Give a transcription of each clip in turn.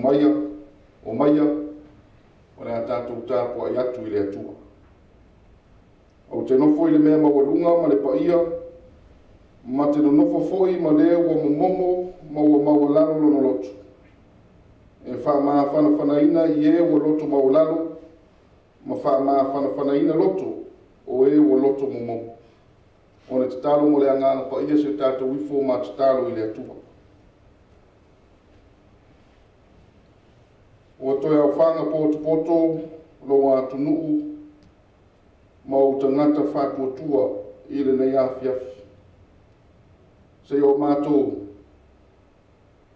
maia, o maia, o le tātou tāpua i atu i le atua. O te nofo i le mea mawalunga ma le paia, ma te nofo foi ma le ua momomo ma ua mawalalo lono lotu. E wha maa whanawhanaina i e ua loto mawalalo, ma wha maa whanawhanaina loto o e ua loto momomo. O le tatalo mo le anganga paia se tātou wifo ma tatalo i le atua. O toi au whanga poto lo a tunuu ma o tangata whātuatua i le nei awhiawhi. Se o mātou,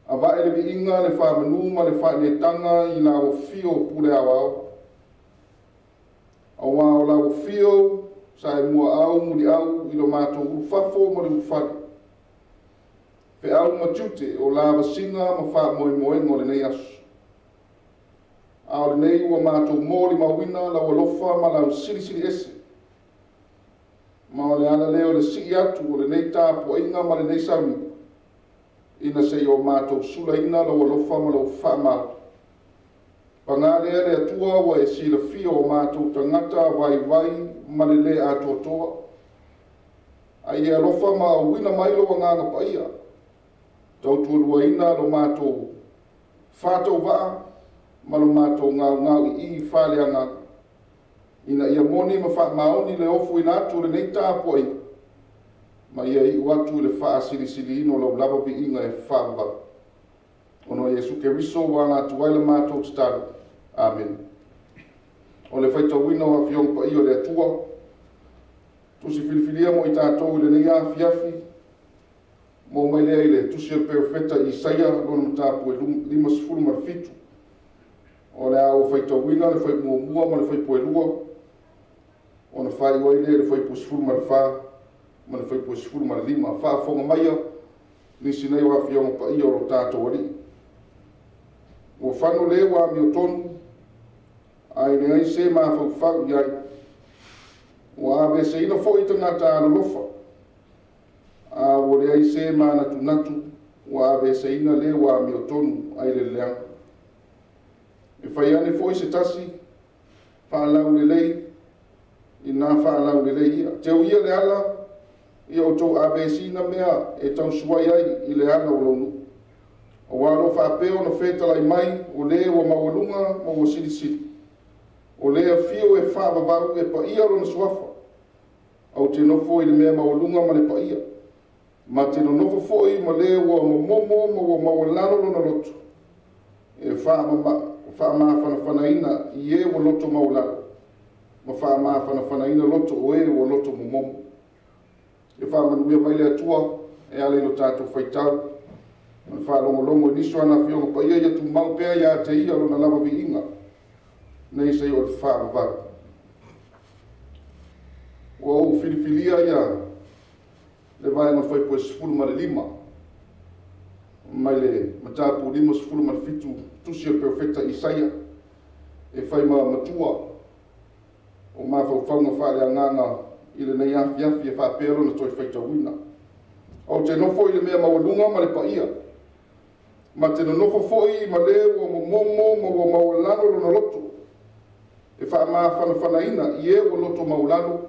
a wae le vi inga le whamanu ma le whaenetanga i la o fio pule awao. A wā o la o fio sa e mua au muli au i lo mātou urufafo ma le urufari. Fe au matute o la wasinga ma wha moe moe mo le nei asu. A o le nei ua mātou mōri mawina la walofa ma la siri ese. Ma o le ala leo le si atu o le nei tāpua inga ma le nei sami. Ina se o mātou sula ina la walofa ma la whama. Pangale le atua wa e sila fio o mātou tangata vai ma le atotoa. A i alofa ma wina mailo wa nganga paia. Tautua lua ina lo mātou whātou waa ma lo mātou ngau i whale anga. Ina ia moni ma wha maoni le ofu ina atu le nei tāpua ina. Ma ia i watu le wha siri ino lo lava vi inga e whawa. Ono Yesu ke riso wa ngā tuwaila mātou tataru. Amen. O le whaitau wina wa fiong pa i o le atua. Tusi filifilia mo i tātou le nei a fiafi. Mo mai lea i le tusi al perfeta i Isaia lona tāpua lima sifuru marfitu. O le au whaitau wina le whai mua ma le whai poelua. O na whai waile le whai pusifuru marfa ma le whai pusifuru marlima. Wha fonga maia nisi nei wa fiong pa i o lo tātou wali. O whanu le wa mi o tonu. Ai le ai se ma whau iai. O ave se ina fo i tangata ala lofa. A o le ai se ma natu. O ave se ina le wa mi o tonu ai le leang. E whai ane fo i se tasi. Whaalau le lei. I nā whaalau le lei ia. Te uia le ala. I o tau ave se ina mea e tau suai ai i le ala o lonu. O waro whapeo na whetalai mai. O le o mawalunga ma o siri. O lea fio e whaavavau e paia rona suafa. Au te nofo i le mea mawalunga ma le paia. Ma te nofo foi ma le ua momomo ma ua mawalano lona loto. E whaamawhanaina i e ua loto mawalano. Ma whaamawhanaina loto o e ua loto momomo. E whaamanuia mai le atua e ale ilo tātou whaitau. Ma whaalongolongo niso ana fionga paia ia tu mau pea ia te ia lona lava vi inga. Nei sei o le whaavavaru. Ua ou filifilia ia le vaenga whai poe sifuru ma le lima. Mai le matapu lima sifuru ma le fitu tusi o perfecta Isaia. E whai matua o mawhauwhaunga whale anganga i le nei awhiawhi e whapero na toi whaitawina. Au te nofo i le mea mawalunga ma le paia. Ma te nofo foi ma le ua momomo ma ua mawalano lona loto. E whaamawhanaina i e o loto maulano,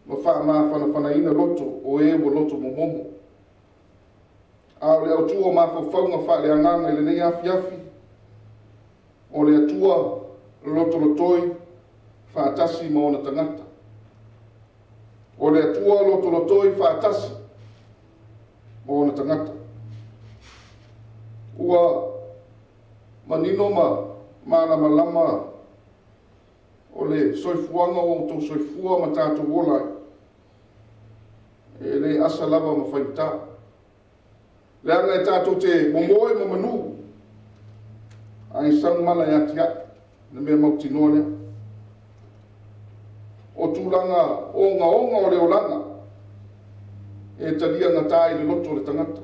ma whaamawhanaina loto o e o loto momomo. A le autua o mawhauwhaunga whale anganga i le nei awhiawhi, o le atua loto lotoi, whaatasi ma ona tangata. O le atua loto lotoi, whaatasi ma ona tangata. Ua manino mana malama o le soifuanga o tau soifua ma tātou wolai. E le asa lava ma whaita. Le anga e tātou te momoe ma manu. Ai sang mana e ati ati. Na mea mauti noa lea. O tūlanga onga o le olanga. E talia ngata i le loto le tangata.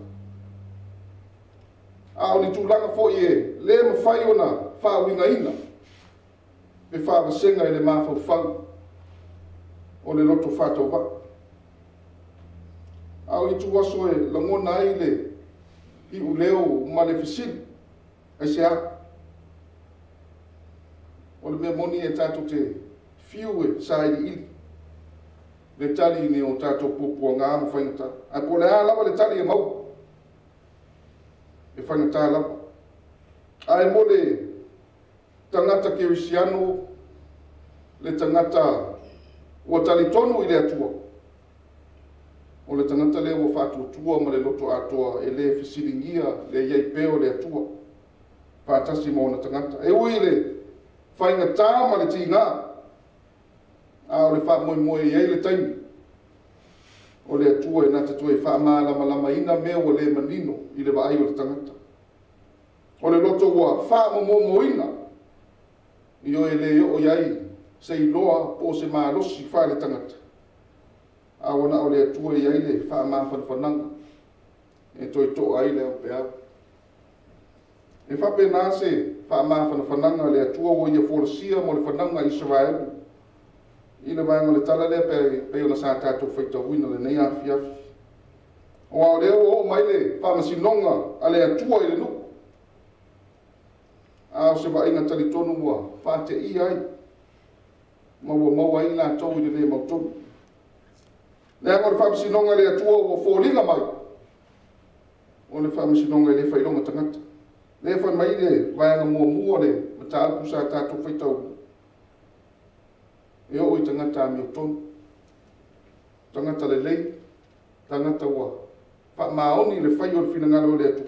A o ni tūlanga fo i e le ma whai ona whawinga ina. E whaavasenga i le mawhauwhau o le loto whātau wa. Au i tu aso e langona ai le i u leo ma le fisili. E se a, o le mea moni e tātou te fiu e sa ili le tali ni o tātou pupua ngā mo whaingata. Ai po le ālawa le tali e mau. E whaingata lawa. Ai mo le tangata Kirisiano, le tangata ua tali tonu i le atua. O le tangata le ua whātua ma le loto atoa e le fisilingia le iei peo le atua. Whātasi mo na tangata. E ui le whaingata ma le tingā. A o le wha moe iei le taimi. O le atua e nata tue wha maa lama ina mea o le manino i le waai o le tangata. O le loto ua wha mo ina. I o e le o iei se i loa po se maa losi wha le tangata. A wana o le atua iei le wha maa whanwhananga. E toi to ai le o pe au. E wha pe nā se wha maa whanwhananga le atua o ia fōrasia mo le whananga Israelu. I le vanga le tala le pe ona sa tātou whaitawina le nei awhi awhi. O au leo o mai le whamasinonga a le atua i le nuku. A o se wa inga tali tonu mua whate i ai. Maua i la tau i le mautonu. Le ango le whamasinonga le atua o fōlinga mai. O le whamasinonga i le whailonga tangata. Le whai mai le vanga mua le mataapu sa tātou whaitawina. E o i tangata mi o tonu. Tangata le lei, tangata ua. Wha maoni le whai o le whina ngalo le atu.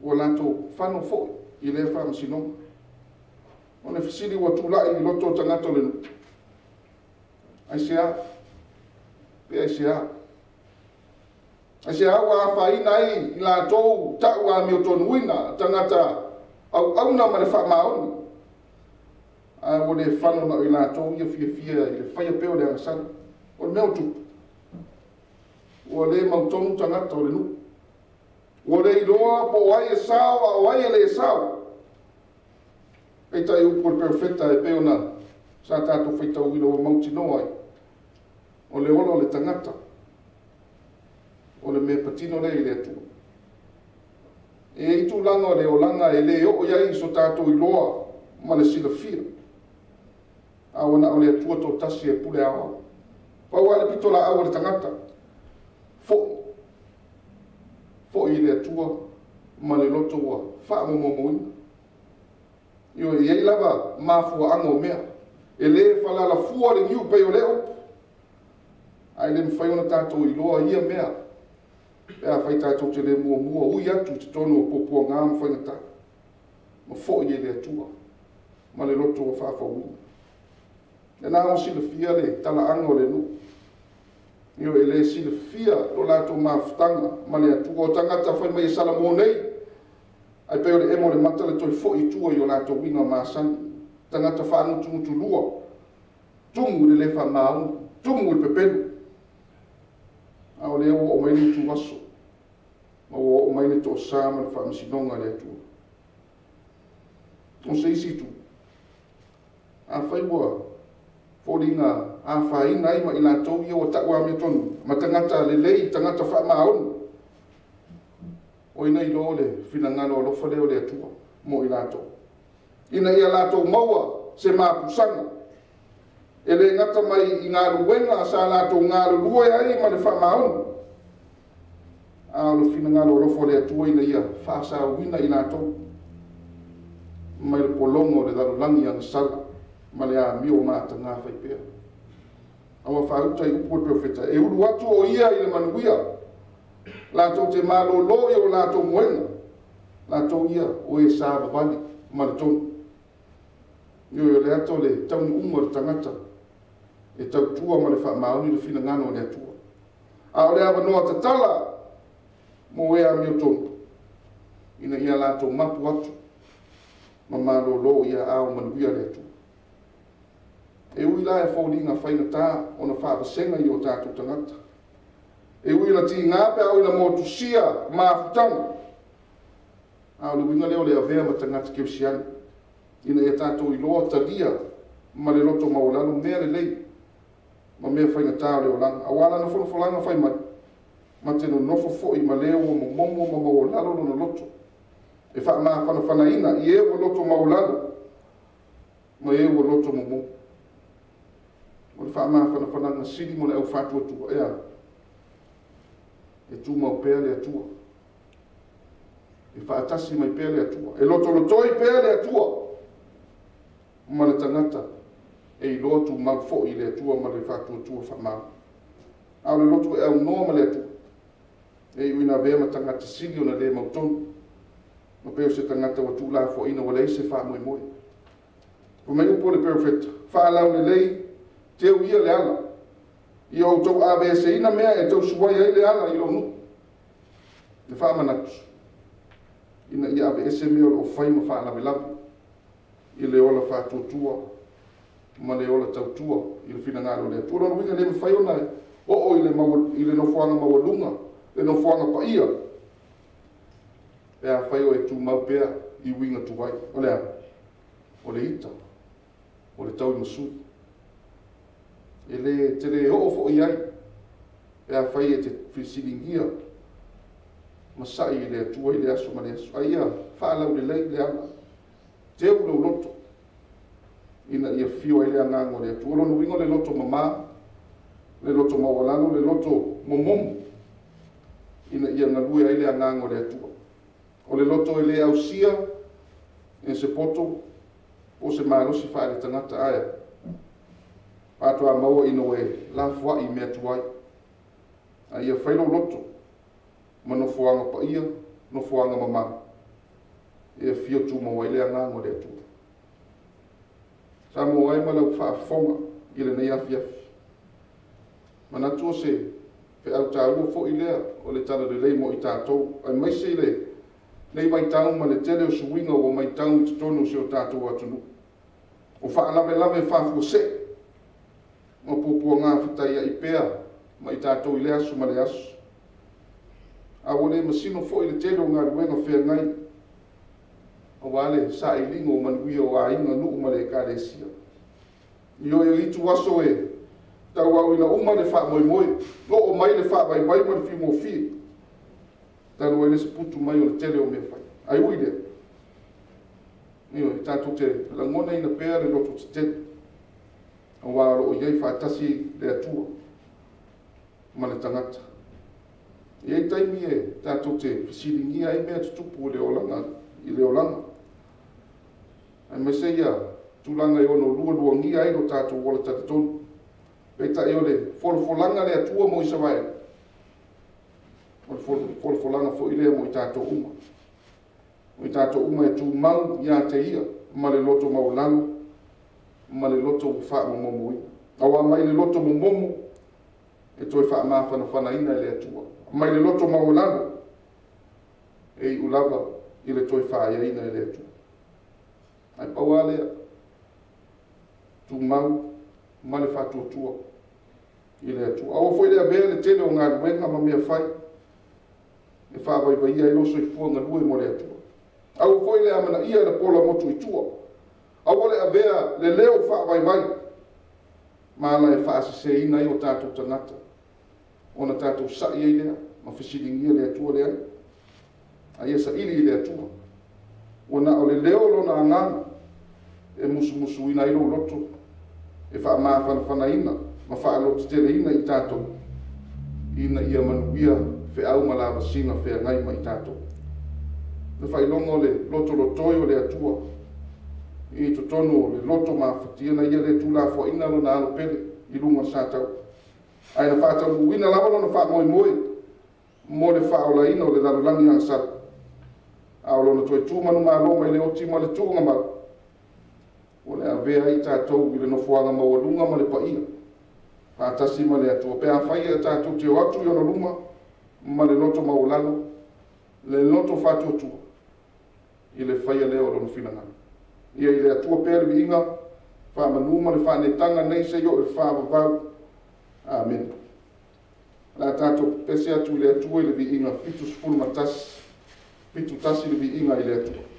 Ua lato whano fo i le whamasinonga. O ne whisiri ua tūlai i loto tangata le nu. Ai se a. Pe ai se a. Ai se a ua whaina i la tōu tau a mi o tonu wina tangata au na ma le wha maoni. O le whano na i la tōu ia fia i le whaia peo le angasana. O le meo tupu. O le mautonu tangata o le nu. O le iloa po ai e sao, o ai e le sao. Ei tai upo le perfeta e peo na sa tātou whaitau ilo o mautino ai. O le olo le tangata. O le me patino le i le atua. E i tū langa o le o langa e le o iai so tātou iloa ma le sila fia. Awana o le atua tō tasi e pule awa. Pau ale pito la awa le tangata. Fo i le atua ma le loto ua wha momoina. Io e ei lava mafua anga o mea. E le whalala fua le niu pei o le opu. Ai le mwhaiona tātou i loa ia mea. E a whai tātou te le mua ui atu te tono o popua ngā mwhaina tā. Ma fo i le atua ma le loto ua whawhawina. E nā o sila fia le tala anga o le nu. Io e le sila fia lo lato mafutanga ma le atua o tangata whai mai salamo nei. Ai peo le emo le mata le toi fo i tua i o lato winga māsani. Tangata whaanu tumutu lua. Tumu le le wha maunu. Tumu le pepenu. Ao le o maini tu waso. Ma o maini to sama le whaamisinonga le atua. O se isi tu. A whai ua. Fōringa a whaina ai ma i la tau ia o takua me tonu. Ma tangata le lei, tangata wha maonu. O ina i lo le whinangalo o lofa leo le atua. Mo i la tau. Ina ia la tau maua se māpusanga. E le ngata mai i ngā ruenga sa la tau ngā rurua ai ma le wha maonu. A le whinangalo o lofa le atua ina ia whaasa wina i la tau. Mai le polongo le darulangi ang sala. Ma le a mio mata ngā whaipea. Awa whauta i upo profeta. E uru atu o ia i le manuia. Lātou te mālolo i o lātou moenga. Lātou ia o e sāwa vali ma le tonu. Io le ato le tauni unga le tangata. E tau tua ma le wha mauni le whina ngano le atua. A o le awa noa te tala. Mo e a mio tonu. Ina ia lātou mapu atu. Ma mālolo ia ao manuia le atua. E ui la e whaulinga whaina tā o na whaawasenga i o tātou tangata. E ui la ti ngāpe au ina motusia māwhutanga. A le winga leo le avea ma tangata Kirisiani. Ina e tātou i loa talia ma le loto maulano mea le lei. Ma mea whaina tā o leo langa. Awala na whanawhalanga whai mai. Ma te no nofo fo i ma leo o momo ma maulano no loto. E wha maa whanawhanaina i e o loto maulano. ma e ua loto momo o le whaamawhanawhanaga sili mo le au whatuatua ea e tūmau pēa le atua e whaatasi mai pēa le atua e lotolotoi pēa le atua ma le tangata e i loa tūmau fo i le atua ma le whatuatua whamau au le loto e au noa ma le atua e i uina vea ma tangata sili o na le mautonu ma pēo se tangata wa tūla fo ina wale se wha moe moe o mai upo le perfect wha lau le lei te u ia le ala i o tau awe se ina mea e tau suwai ai le ala i lo nu le wha manatu ina i awe ese mea o whai ma wha lawe lawe i le ola wha tuatua ma le ola tau tua i le whina ngaro le atua rono winga le ma whai ona o i le nofuanga mawalunga le nofuanga pa ia e a whai o e tū mau pēa i winga tuwai o le ita o le tau i masui e le te le ho fo iai e a whai e te whisilingia ma sai i le atua i le aso ma le aso a ia whaalau le lei le ana te u lau loto ina ia fio i le angango le atua lono wingo le loto mama le loto mawalano le loto momomu ina ia ngalue ai le angango le atua o le loto e le ausia e se poto o se malosi wha le tangata aia patoa maua ino e la fua i mea tuai a ia whailo loto ma no fuanga pa ia no fuanga mama e fio tu maua i le angango le atua sa mo ai malau wha fonga i le nei afi afi mana tua se fe au tāua fo i lea o le tala le lei mo i tātou ai mai se le nei mai tau ma le tele o suinga o mai tau i tonu se o tātou atunu o wha lave lave wha fua se ma pupua ngā whitai i pēa ma i tātou i le asu ma le asu a o le masino fo i le tele o ngā ruenga whea ngai o wale sa i lingo o manuia o a inga nuu ma le kāre sia i o i tu aso e tau au ina uma le wha moi moi lo o mai le wha vai vai ma le fi mo fi tau ele se putu mai o le tele o me whai ai ui le i tātou te langona ina pēa le loto te te o wāro o iei whaatasi le atua ma le tangata iei taimi e tātou te whasiringia ai mea tutupu le olanga i le olanga ai me se ia tūlanga i ono lua ngia ai lo tātou wala tatatonu peta e o le folfolanga le atua mo i sawai o le folfolanga fo i lea mo i tātou uma o i tātou uma e tū mau ia te ia ma le loto maulano ma le loto wha momomo i awa mai le loto momomo e toi wha mawhana ina le atua mai le loto maulano e i ulawa i le toi wha ia ina le atua ai paua lea tū mau ma le whatuatua i le atua awa foi lea vea le tele o ngā ruenga ma mea whai e whawaiwai ia i loso i fuanga lue mo le atua awa foi lea mana ia le pola motu i tua awa lea vea le leo whawaiwai ma ala e whaasise ina i o tātou tangata o na tātou sai i lea ma whisiringia le atua lea a ia sa ili i le atua o na o le leo lo na angana e musu ina i lo loto e wha mawhana ina ma wha alotu tele ina i tātou ina ia manuia whe au malawa singa whea ngai ma i tātou le whailongo le loto lotoi o le atua i to tonu o le loto mawhatia na ia le tūla fo ina lo na alo pele i lunga sātau ai na whātau uina lawa no na wha moe mo le wha ola ina o le lalulangi ang sat a o lona toi tūmanu ma lo mai le oti ma le tūnga ma o le avea i tātou i le nofuanga mawalunga ma le paia pātasi ma le atua pēa whaia tātou te o atu i ona luma ma le loto mawalano le loto whatuatua i le whaia leo lona whinanga ia i le atua pēa le inga whamanu ma le whanetanga nei se yo e whavavau amen la tātou pese atu i le atua i le vi inga fitu spulu matasi fitu tasi le vi inga i le atua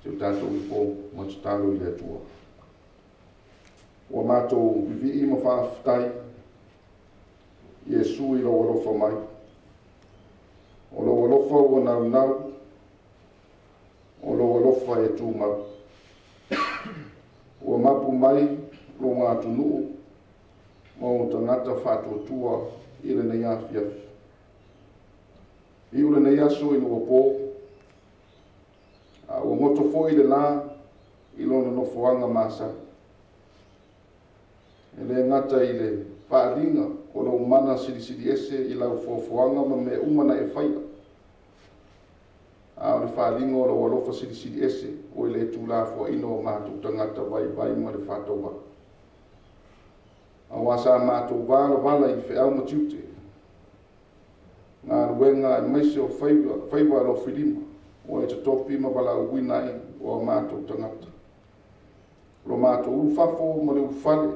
te tātou I fō ma te tālo I le atua. Ua mātou vivi I ma whaaftai, Iesu I lo alofa mai. O lo alofa ua nau nau, o lo alofa e tū mau. Ua mapu mai lo ngā tunuu, mo tangata whātua I le nei awhiawhi. I ule nei aso I nua pō, ua ngoto fo I le lā, I lona no foanga māsa. E le ngata I le whaalinga, ko lo mana siri ese I lau foanga ma me umana e whaia. A le whaalinga o lo walofa siri ese, o le tūlā fo ino o mātou tangata vai ma le whātou wa. A wasa mātou wala I whi au matiute. Ngā ruenga I maise o whaiwa alo whilima, o e te topi ma wala uwina I o mātou tangata. Lo mātou ufafo ma le ufale,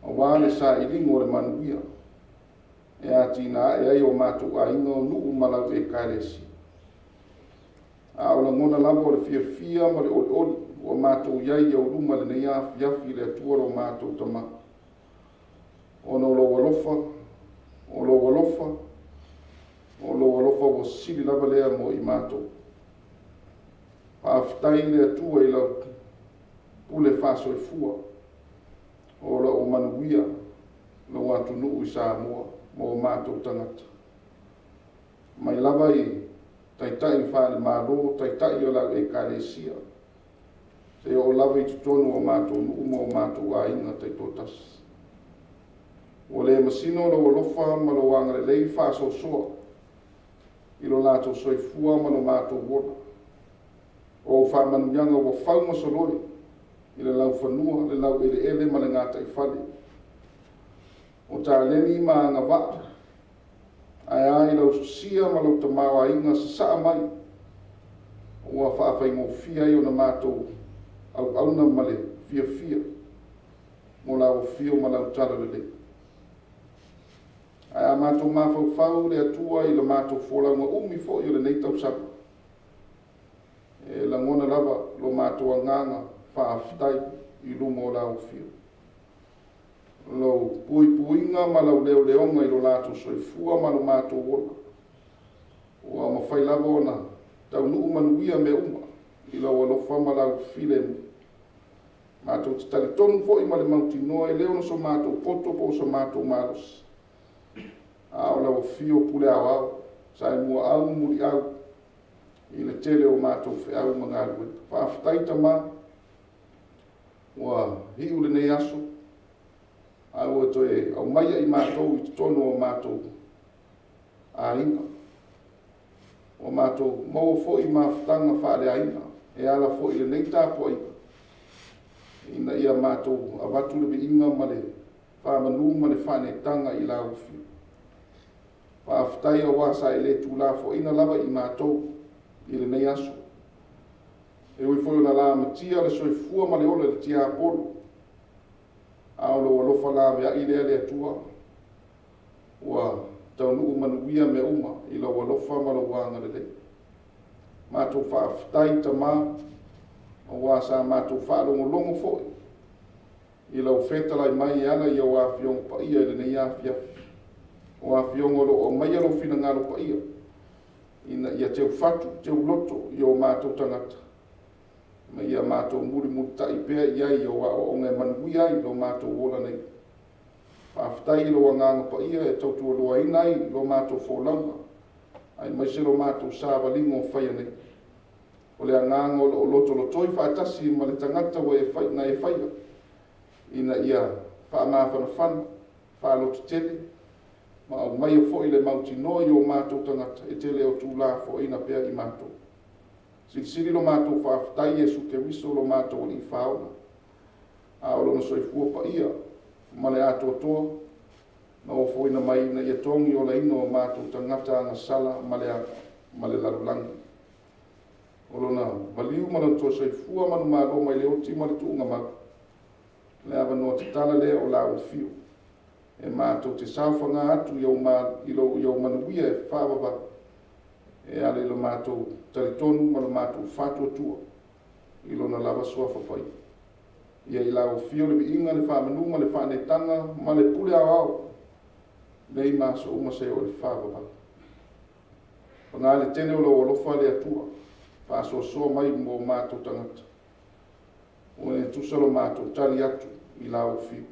a wale sa I ringo le manuia, e ati na e ai o mātou a inga o nuu malau e kairesi. A ola ngona lava o le fia ma le oli, o mātou iai au luma le nei awhiawhi le atua o mātou tama. O no lo walofa, o lo walofa o sili lava lea mo I mātou. Pāwhitai le atua I lau pule whaso I fua, o la o manuia, lo watu nuu I Samoa, mo mātou tangata. Mai lava I taitai whaale mālo, taitai o lau e kālesia. Se o lava I tutonu o mātou nuu mo mātou a inga taitotas. O le masino lo olofa ma lo wangare lei whāso soa. I lo lātou soifua ma lo mātou wola. O whamanuianga o whauma soloi. I le lau whanua, le lau ele ma le ngātai whale. O tā leni ma ngā wata. Ai lau susia ma lau tamawa inga sa saa mai. Ua whaafai ngō fia I o na mātou au auna ma le fia. Mo lau fio ma lau tala le. Ai a mātou mawhau le atua I le mātou wholau ngā umi fo I le nei tau sapa. E la ngona lava lo mātou anganga whaaftai I lumo lau fio. Lau puinga ma lau leonga I lo lātou soifua ma lo mātou wola. Ua mawhai lava ona tau nuu manuia me uma I lau alofa ma lau file mu. Mātou te tali tonu fo I ma le mauti noa E leona so mātou poto po so mātou maros. A o lau fio pule au, sa E mua au muri au. I le tele o mātou whi au mga alue. Whaaftai tama, ua hiu le nei aso. Au e toe au maia I mātou I tono o mātou a inga. O mātou mau fo I mawhtanga whaare a inga. E ala fo I le nei tāpua inga. Ina ia mātou a watu le vi inga ma le whamanu ma le whane tanga I lau fio. Whaaftai a wasa E le tūlā fo ina lava I mātou I le nei aso. E ui foi ona la matia le soifua ma le ola le tia apolo. Aolo alofa la mea I lea le atua. Ua tau nuu manuia me uma I lau alofa ma lo wanga le le. Mātou whaaftai tamā. O wasa mātou whaalongo foi. I lau whetala I mai ala I au awhiongo pa ia le nei awhiawhi. O awhiongo lo o mai alo whina ngalo pa ia. Ina ia teu whatu, teu loto I o mātou tangata. Ma ia mātou muri tai pēr iai o o ngai manuia I lo mātou wola nei. Whaaftai I lo anganga pa ia e tautua loa inai I lo mātou wholaunga. Ai mai se lo mātou sāwalingo o whaia nei. O le anganga o loto lotoi whaatasi ma le tangata o e whai na e whaia. Ina ia whaamāwhana whana, whaaloto tele. Ma au mai fo I le mauti no I o mātou tangata e tele o tūlā fo ina pēr I mātou. Siri lo mātou whaaftai Jesu ke wiso lo mātou I whaona. A o lona soifua pa ia, ma le ato toa, na o fo ina mai na ia tongi o la ino o mātou tangata anga sala ma le larulangi. O lona maliu ma lona toa soifua manu mālo mai le oti ma le tuunga mau. Le awa noa te tala lea o la o fio. E mātou te sāwhanga atu I au manuia e whaawava. e ale lo mātou taritonu ma lo mātou whātuatua i lona lava suafa pai. Ia i lau fio le inga le whamanunga le whanetanga ma le pule au nei maso uma se o le whāwapa. Pangā le tene o lo olofa le atua whāso soa mai mō mātou tangata. O ne tusalo mātou tali atu i lau fio.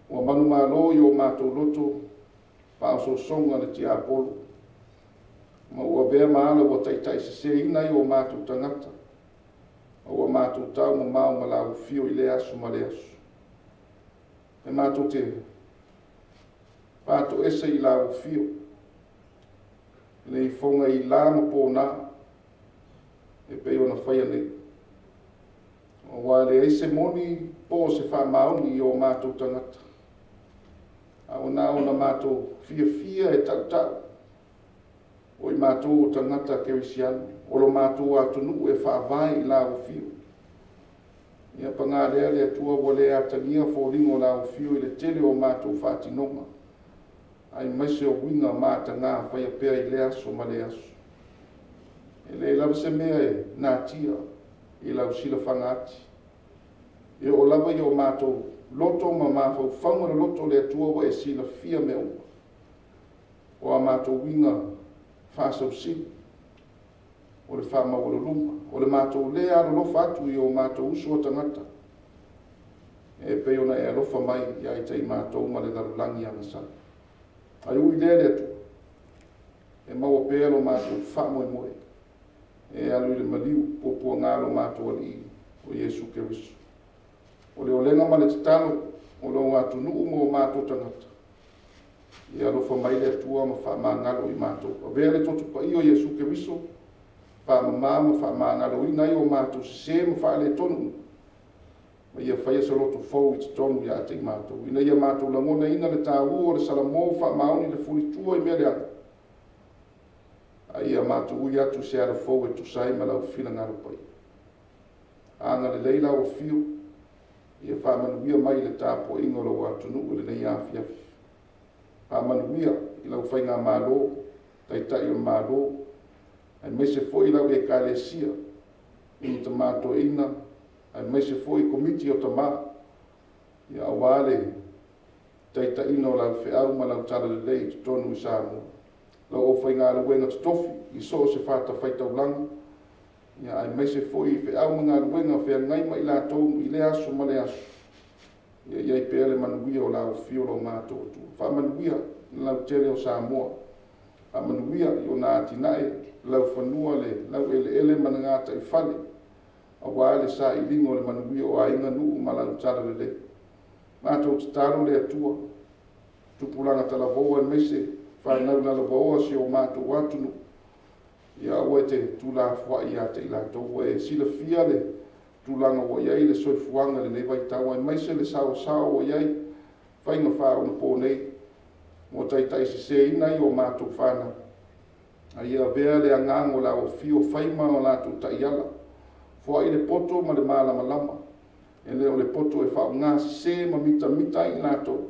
Ua manu mālo i o mātou loto whāso songa le tia apolo. Ma ua vea maala ua taitai se ina i o mātou tangata. Ua mātou tau ma mau ma lau fio i le asu ma le asu. E mātou te pātou ese i lau fio. Le i fonga i lama pōna e peo na whaia nei. Wa le ese moni po se wha mauni i o mātou tangata. Au na mātou fia e tau. O i mātou tangata ke wisiano. O lo mātou atunu e wha vai i lau fio. Ia pangā lea le atua wa le atangia fōringo lau fio i le tele o mātou whātinonga. Ai maise o winga māta ngā whaia pēr i le aso ma le aso. E le lava se mea e nā tia i lau sila whangati. E o lava i o mātou loto ma māwhau whangara loto le atua wa e sila fia mea ua. O a mātou winga whāsau sila. O le whama o le lunga. O le mātou le alofa atu i o mātou usu o tangata. E peona e alofa mai i aitai mātou ma le darulangi a masana. Ai ui lele atu. E maua pēlo mātou whamoe moe. E alu i le maliu popua ngālo mātou ali o Iesu Keriso. O le olenga ma le titano o lo atu nuu mo mātou tangata. I alofa mai le atua ma wha ngalo i mātou. O vea le totu pa i o Iesu Keriso. Wha mamama wha ngalo i nai o mātou se ma wha le tonu. Ma ia whaia sa loto fau i tonu i ate i mātou. Ina ia mātou langona ina le tāu o le salamo wha maoni le furitua i mea le anga. A ia mātou ui atu se ara fau e tusai ma lau whina ngaro pai. Anga le leila o fio, ia wha manuia mai le tāpo ingolo o atu nuku le nei awhiafi. Wha manuia i lau whainga mālo, taitai o mālo, ai mese foi lau e kālesia, i ta mātou ina, ai mese foi komiti o tamā, ia awale, taita ino lau whiau ma lau tala le lei tu tonu i Samoa. Lau o whainga aluenga tutofi, i so se whata whaitau langa, ia ai mese foi i whiau ma ngā aluenga whea ngaima i la tonu i le asu ma le asu. Ia iai pēle manuia o lau whiolo mātou tu. Wha manuia i lau tele o Samoa. Wha manuia i o nā atinae, lau whanua le, lau ele mana ngāta i whale. A wāle sa i lingo le manuia o a inga nuu ma lau tala le le. Mātou te taro le atua, tupulanga tala voa mese, whainau nala voa si o mātou watunu. Ia oe te tula fwa i ate i lātou e sila fia le, tulanga o iai le soifuanga le nei vai tawa, e maise le sao o iai, whainga whao na pō nei, o taitai se ina i o mātou whana. A ia vea le angango la o fio whaima o lātou taiala, fua i le poto ma le mālama lama. E leo le poto e whao ngā se ma mita i lātou.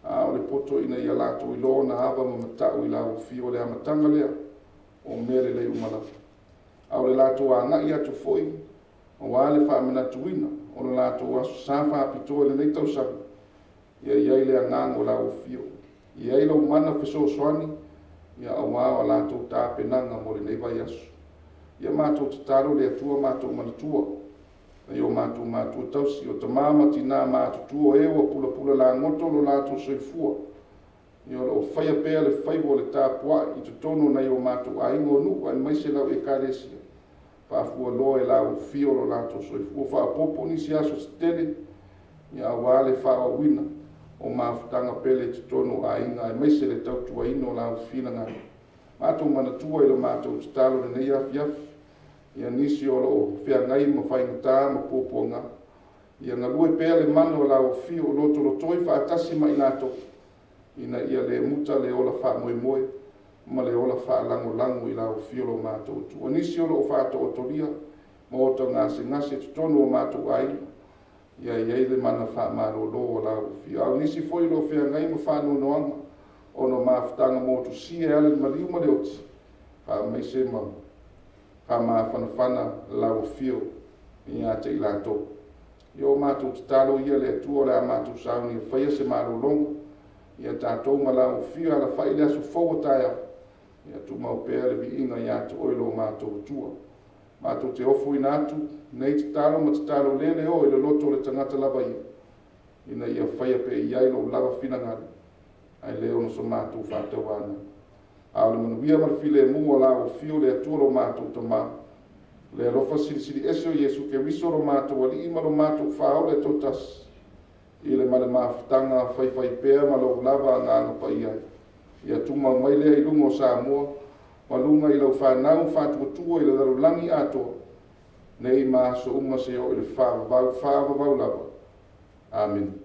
A o le poto ina ia lātou i lona hava ma matau i lau fio le amatanga lea o mere le umala. A o le lātou a ngai atu foi, o wale wha menatuina, o le lātou asu sāwha apitoa le neitau sabu. Ia iai le angango lau fio. Ia ilo mana fiso soani, ia awa lātou tāpenanga mo le nei vai asu. Ia mātou te taro le atua mātou manatua. Naio mātou tausi o ta māma tina mātou tua ewa pula la ngoto lo lātou soifua. Ia o whaia pēa le whaivo le tāpua i tu tono na io mātou a ingo nuku ai maise lau e kāresia. Whaafua loa e lau fio lo lātou soifua. Whaapopo nisi aso stele. Ia awale whaawina o mafutanga pele tu tono a inga ai maise le tautua ino lau whilanga. Mātou manatua ilo mātou te talo le nei afiafi. Ia nisi o lo whea ngai ma whainga tā ma pōponga. Ia ngā lue pēa le mano lau fio loto lo toi whaatasi mai nātou. Ina ia le muta le ola wha moe ma le ola wha lango i lau fio lo mātou tu. O nisi o lo whaato o toria ma o ta ngase tu tono o mātou aina. Ia iei le mana wha maro lo o lau fio. Au nisi foi lo whea ngai ma wha noanga. Ono mafutanga mo tu si e ale maliu ma leoti. mai se ma ma fana la fio ia te lato yo ma tu talo ia le tu la ma tu sa ni fa se ma lo long ia tatou ma la fio ala fa ile su fo taia ia tu ma pe le vi inga ia tu oilo ma tu tua ma tu te ofu inatu nei te talo ma te talo lele o ile loto le tangata lava ina ia fa pe ia lo lava fina ngari ai leo no so ma tu fa te wana au le via mar file mu la o fio le tu lo ma tu toma le rofa sili eso Yesu ke wiso lo ma tu wali ima lo ma tu fa o le totas ile ma le maftanga fai pe ma lo lava nga pa ia tu ma mai le i lungo sa mo ma lunga i lo fa na fa tu ile lo langi ato nei ma so uma se o ile fa va lava amen